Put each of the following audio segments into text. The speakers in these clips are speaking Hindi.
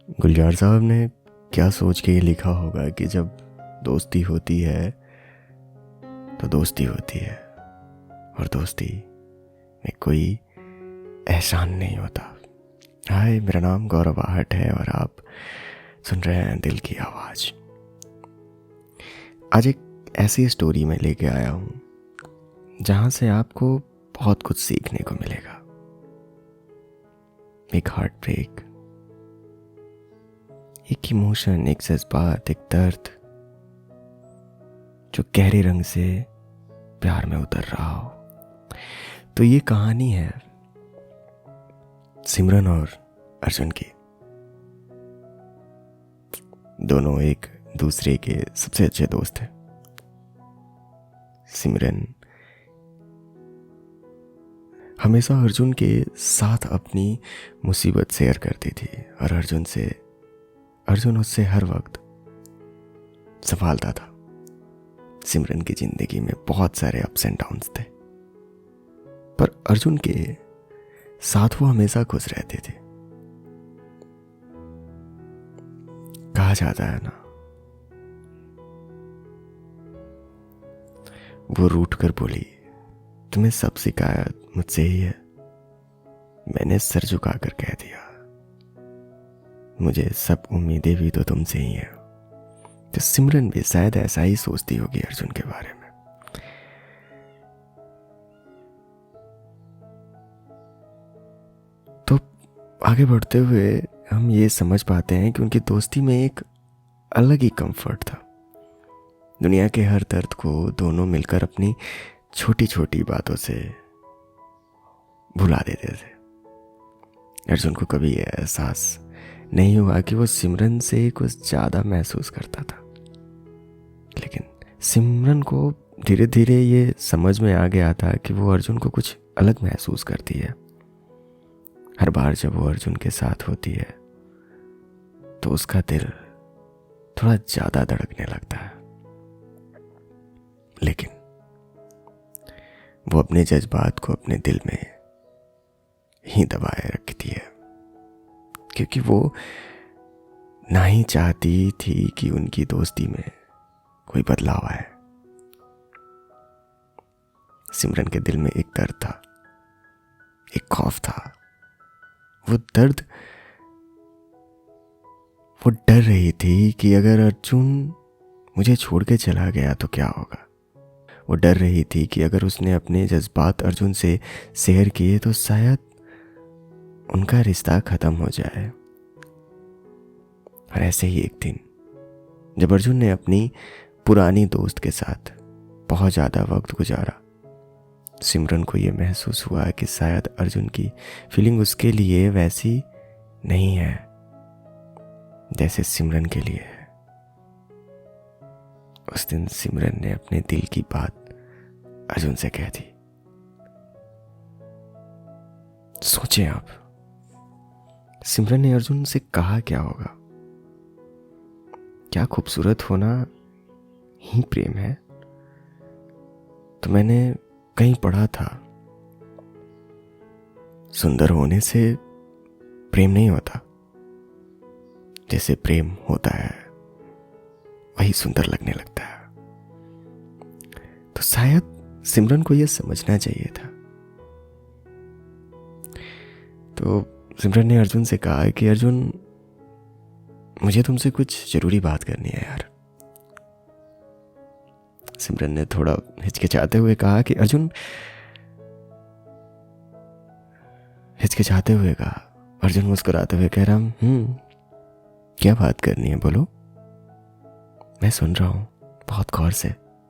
गुलजार साहब ने क्या सोच के ये लिखा होगा कि जब दोस्ती होती है तो दोस्ती होती है और दोस्ती में कोई एहसान नहीं होता। हाय, मेरा नाम गौरव आहट है और आप सुन रहे हैं दिल की आवाज़। आज एक ऐसी स्टोरी में लेके आया हूँ जहाँ से आपको बहुत कुछ सीखने को मिलेगा। एक हार्ट ब्रेक, एक इमोशन, एक जज्बात, एक दर्द जो गहरे रंग से प्यार में उतर रहा हो। तो ये कहानी है सिमरन और अर्जुन की। दोनों एक दूसरे के सबसे अच्छे दोस्त हैं। सिमरन हमेशा अर्जुन के साथ अपनी मुसीबत शेयर करती थी और अर्जुन उससे हर वक्त संभालता था। सिमरन की जिंदगी में बहुत सारे अप्स एंड डाउन्स थे, पर अर्जुन के साथ वो हमेशा खुश रहते थे। कहा जाता है ना, वो रूठ कर बोली, तुम्हें सब शिकायत मुझसे ही है। मैंने सर झुका कर कह दिया, मुझे सब उम्मीदें भी तो तुमसे ही है। तो सिमरन भी शायद ऐसा ही सोचती होगी अर्जुन के बारे में। तो आगे बढ़ते हुए हम ये समझ पाते हैं कि उनकी दोस्ती में एक अलग ही कंफर्ट था। दुनिया के हर दर्द को दोनों मिलकर अपनी छोटी छोटी बातों से भुला देते थे। अर्जुन को कभी ये एहसास नहीं हुआ कि वो सिमरन से कुछ ज़्यादा महसूस करता था, लेकिन सिमरन को धीरे धीरे ये समझ में आ गया था कि वो अर्जुन को कुछ अलग महसूस करती है। हर बार जब वो अर्जुन के साथ होती है तो उसका दिल थोड़ा ज़्यादा धड़कने लगता है, लेकिन वो अपने जज्बात को अपने दिल में ही दबाए रखती है, क्योंकि वो ना ही चाहती थी कि उनकी दोस्ती में कोई बदलाव आए। सिमरन के दिल में एक दर्द था, एक खौफ था। वो डर रही थी कि अगर अर्जुन मुझे छोड़ के चला गया तो क्या होगा। वो डर रही थी कि अगर उसने अपने जज्बात अर्जुन से शेयर किए तो शायद उनका रिश्ता खत्म हो जाए। और ऐसे ही एक दिन जब अर्जुन ने अपनी पुरानी दोस्त के साथ बहुत ज़्यादा वक्त गुजारा, सिमरन को ये महसूस हुआ कि शायद अर्जुन की फीलिंग उसके लिए वैसी नहीं है जैसे सिमरन के लिए है। उस दिन सिमरन ने अपने दिल की बात अर्जुन से कह दी। सोचें आप, सिमरन ने अर्जुन से कहा क्या होगा। क्या खूबसूरत होना ही प्रेम है? तो मैंने कहीं पढ़ा था, सुंदर होने से प्रेम नहीं होता, जैसे प्रेम होता है वही सुंदर लगने लगता है। तो शायद सिमरन को यह समझना चाहिए था। तो सिमरन ने अर्जुन से कहा कि अर्जुन, मुझे तुमसे कुछ जरूरी बात करनी है यार। सिमरन ने थोड़ा हिचकिचाते हुए कहा कि अर्जुन, हिचकिचाते हुए कहा। अर्जुन मुस्कुराते हुए कह रहा, क्या बात करनी है, बोलो। मैं सुन रहा हूं बहुत गौर से,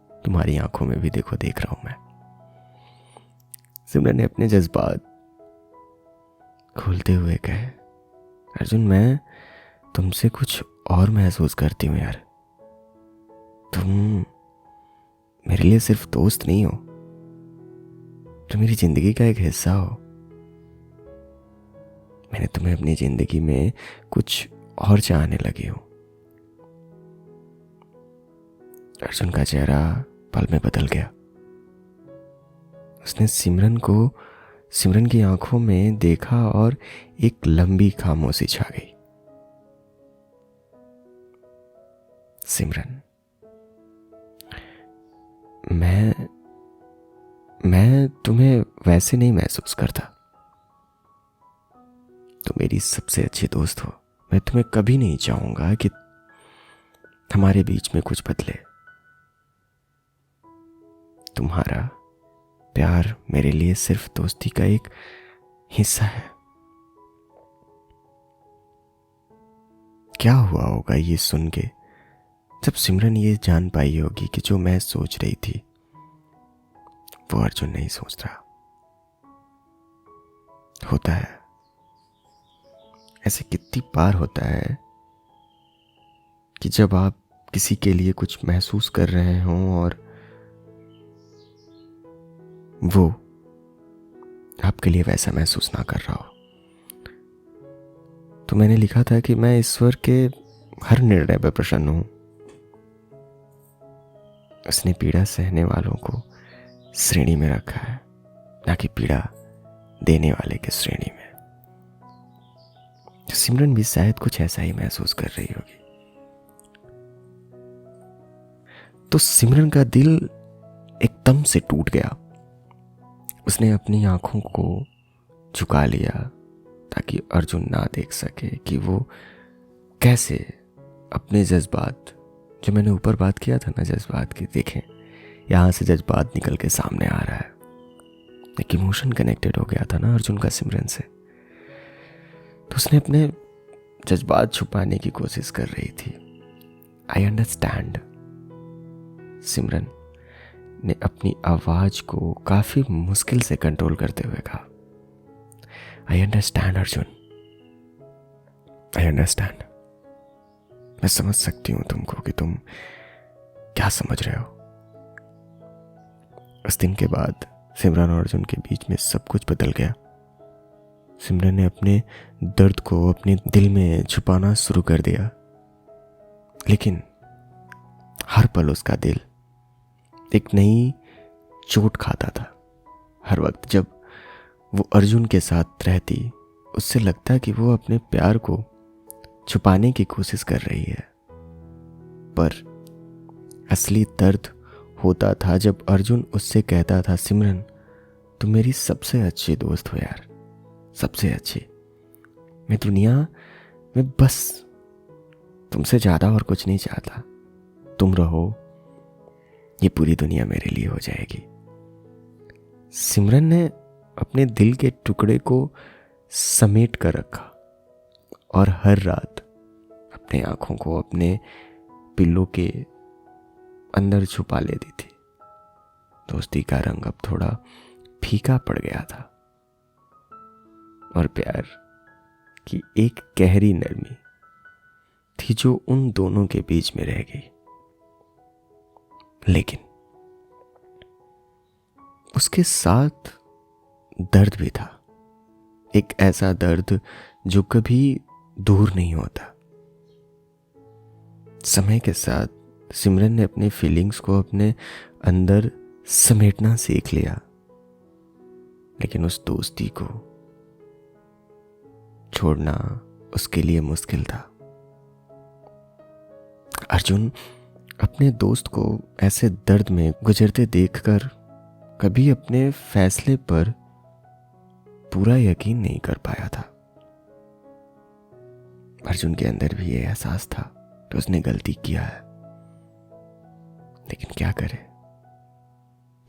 तुम्हारी आंखों में भी देख रहा हूं मैं। सिमरन ने अपने जज्बात खोलते हुए कहे, अर्जुन, मैं तुमसे कुछ और महसूस करती हूँ यार। तुम मेरे लिए सिर्फ दोस्त नहीं हो, तुम मेरी जिंदगी का एक हिस्सा हो। मैंने तुम्हें अपनी जिंदगी में कुछ और चाहने लगी हूं। अर्जुन का चेहरा पल में बदल गया। उसने सिमरन की आंखों में देखा और एक लंबी खामोशी छा गई। सिमरन, मैं तुम्हें वैसे नहीं महसूस करता। तुम मेरी सबसे अच्छी दोस्त हो। मैं तुम्हें कभी नहीं चाहूंगा कि हमारे बीच में कुछ बदले। तुम्हारा प्यार मेरे लिए सिर्फ दोस्ती का एक हिस्सा है। क्या हुआ होगा ये सुन के जब सिमरन ये जान पाई होगी कि जो मैं सोच रही थी वो अर्जुन नहीं सोच रहा। होता है ऐसे, कितनी बार होता है कि जब आप किसी के लिए कुछ महसूस कर रहे हों और वो आपके लिए वैसा महसूस ना कर रहा हो। तो मैंने लिखा था कि मैं ईश्वर के हर निर्णय पर प्रसन्न हूं। उसने पीड़ा सहने वालों को श्रेणी में रखा है, ना कि पीड़ा देने वाले की श्रेणी में। सिमरन भी शायद कुछ ऐसा ही महसूस कर रही होगी। तो सिमरन का दिल एकदम से टूट गया। उसने अपनी आंखों को झुका लिया ताकि अर्जुन ना देख सके कि वो कैसे अपने जज्बात, जो मैंने ऊपर बात किया था ना जज्बात की, देखें यहाँ से जज्बात निकल के सामने आ रहा है। एक इमोशन कनेक्टेड हो गया था ना अर्जुन का सिमरन से। तो उसने अपने जज्बात छुपाने की कोशिश कर रही थी। I understand. सिमरन ने अपनी आवाज को काफी मुश्किल से कंट्रोल करते हुए कहा, I understand Arjun, I understand. मैं समझ सकती हूं तुमको कि तुम क्या समझ रहे हो। उस दिन के बाद सिमरन और अर्जुन के बीच में सब कुछ बदल गया। सिमरन ने अपने दर्द को अपने दिल में छुपाना शुरू कर दिया, लेकिन हर पल उसका दिल एक नई चोट खाता था। हर वक्त जब वो अर्जुन के साथ रहती, उससे लगता कि वो अपने प्यार को छुपाने की कोशिश कर रही है, पर असली दर्द होता था जब अर्जुन उससे कहता था, सिमरन तुम मेरी सबसे अच्छी दोस्त हो यार, सबसे अच्छी। मैं दुनिया में बस तुमसे ज्यादा और कुछ नहीं चाहता। तुम रहो, ये पूरी दुनिया मेरे लिए हो जाएगी। सिमरन ने अपने दिल के टुकड़े को समेट कर रखा और हर रात अपने आंखों को अपने पिल्लों के अंदर छुपा लेती थी। दोस्ती का रंग अब थोड़ा फीका पड़ गया था और प्यार की एक गहरी नरमी थी जो उन दोनों के बीच में रह गई। लेकिन उसके साथ दर्द भी था, एक ऐसा दर्द जो कभी दूर नहीं होता। समय के साथ सिमरन ने अपनी फीलिंग्स को अपने अंदर समेटना सीख लिया, लेकिन उस दोस्ती को छोड़ना उसके लिए मुश्किल था। अर्जुन अपने दोस्त को ऐसे दर्द में गुजरते देखकर कभी अपने फैसले पर पूरा यकीन नहीं कर पाया था। अर्जुन के अंदर भी ये एहसास था कि उसने गलती किया है, लेकिन क्या करे।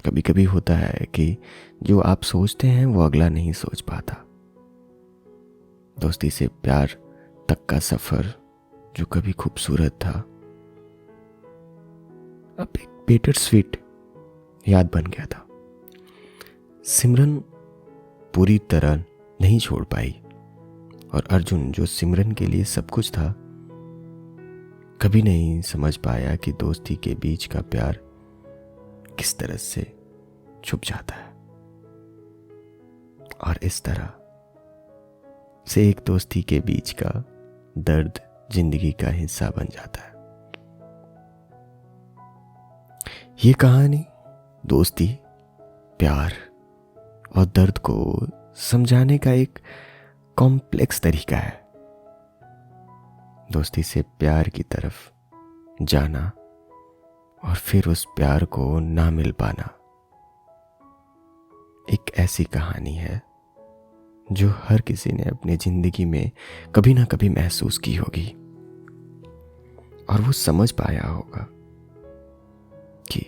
कभी कभी होता है कि जो आप सोचते हैं वो अगला नहीं सोच पाता। दोस्ती से प्यार तक का सफर जो कभी खूबसूरत था, अब एक बिटर स्वीट याद बन गया था। सिमरन पूरी तरह नहीं छोड़ पाई और अर्जुन जो सिमरन के लिए सब कुछ था, कभी नहीं समझ पाया कि दोस्ती के बीच का प्यार किस तरह से छुप जाता है और इस तरह से एक दोस्ती के बीच का दर्द जिंदगी का हिस्सा बन जाता है। ये कहानी दोस्ती, प्यार और दर्द को समझाने का एक कॉम्प्लेक्स तरीका है। दोस्ती से प्यार की तरफ जाना और फिर उस प्यार को ना मिल पाना एक ऐसी कहानी है जो हर किसी ने अपनी जिंदगी में कभी ना कभी महसूस की होगी और वो समझ पाया होगा कि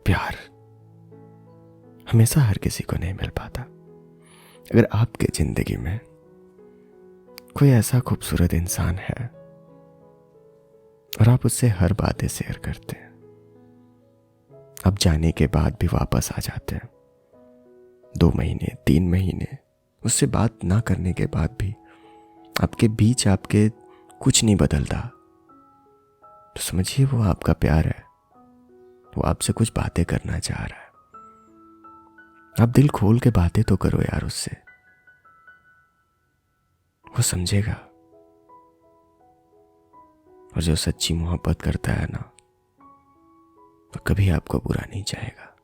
प्यार हमेशा हर किसी को नहीं मिल पाता। अगर आपके जिंदगी में कोई ऐसा खूबसूरत इंसान है और आप उससे हर बातें शेयर करते हैं, आप जाने के बाद भी वापस आ जाते हैं, 2 महीने 3 महीने उससे बात ना करने के बाद भी आपके बीच आपके कुछ नहीं बदलता, तो समझिए वो आपका प्यार है। वो आपसे कुछ बातें करना चाह रहा है। आप दिल खोल के बातें तो करो यार उससे, वो समझेगा। और जो सच्ची मोहब्बत करता है ना, तो कभी आपको बुरा नहीं चाहेगा,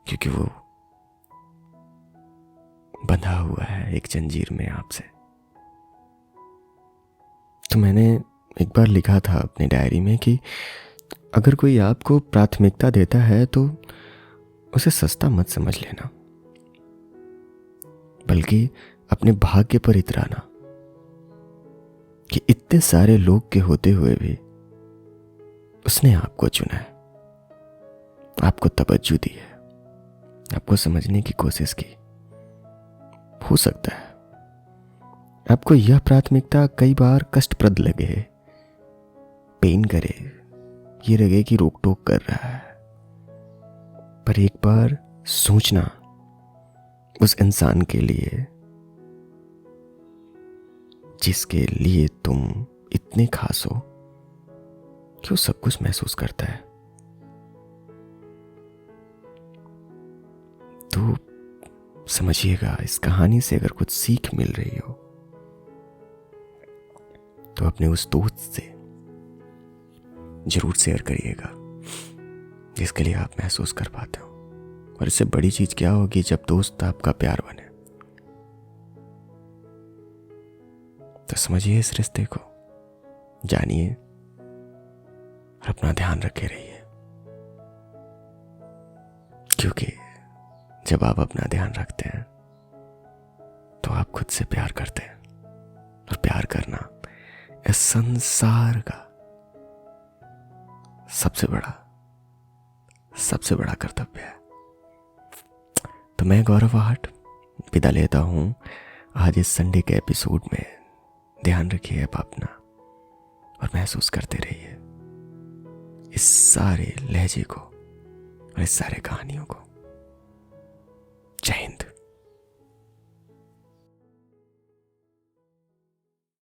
क्योंकि वो बंधा हुआ है एक जंजीर में आपसे। तो मैंने एक बार लिखा था अपनी डायरी में कि अगर कोई आपको प्राथमिकता देता है तो उसे सस्ता मत समझ लेना, बल्कि अपने भाग्य पर इतराना कि इतने सारे लोग के होते हुए भी उसने आपको चुना है, आपको तवज्जो दी है, आपको समझने की कोशिश की। हो सकता है आपको यह प्राथमिकता कई बार कष्टप्रद लगे, पेन करे, ये लगे कि रोक टोक कर रहा है, पर एक बार सोचना उस इंसान के लिए जिसके लिए तुम इतने खास हो कि वो सब कुछ महसूस करता है। तो समझिएगा, इस कहानी से अगर कुछ सीख मिल रही हो तो अपने उस दोस्त से जरूर शेयर करिएगा जिसके लिए आप महसूस कर पाते हो। और इससे बड़ी चीज क्या होगी जब दोस्त आपका प्यार बने। तो समझिए इस रिश्ते को, जानिए और अपना ध्यान रखे रहिए, क्योंकि जब आप अपना ध्यान रखते हैं तो आप खुद से प्यार करते हैं। और प्यार करना इस संसार का सबसे बड़ा कर्तव्य है। तो मैं गौरव आहट विदा लेता हूं आज इस संडे के एपिसोड में। ध्यान रखिए आप अपना और महसूस करते रहिए इस सारे लहजे को और इस सारे कहानियों को। जय हिंद।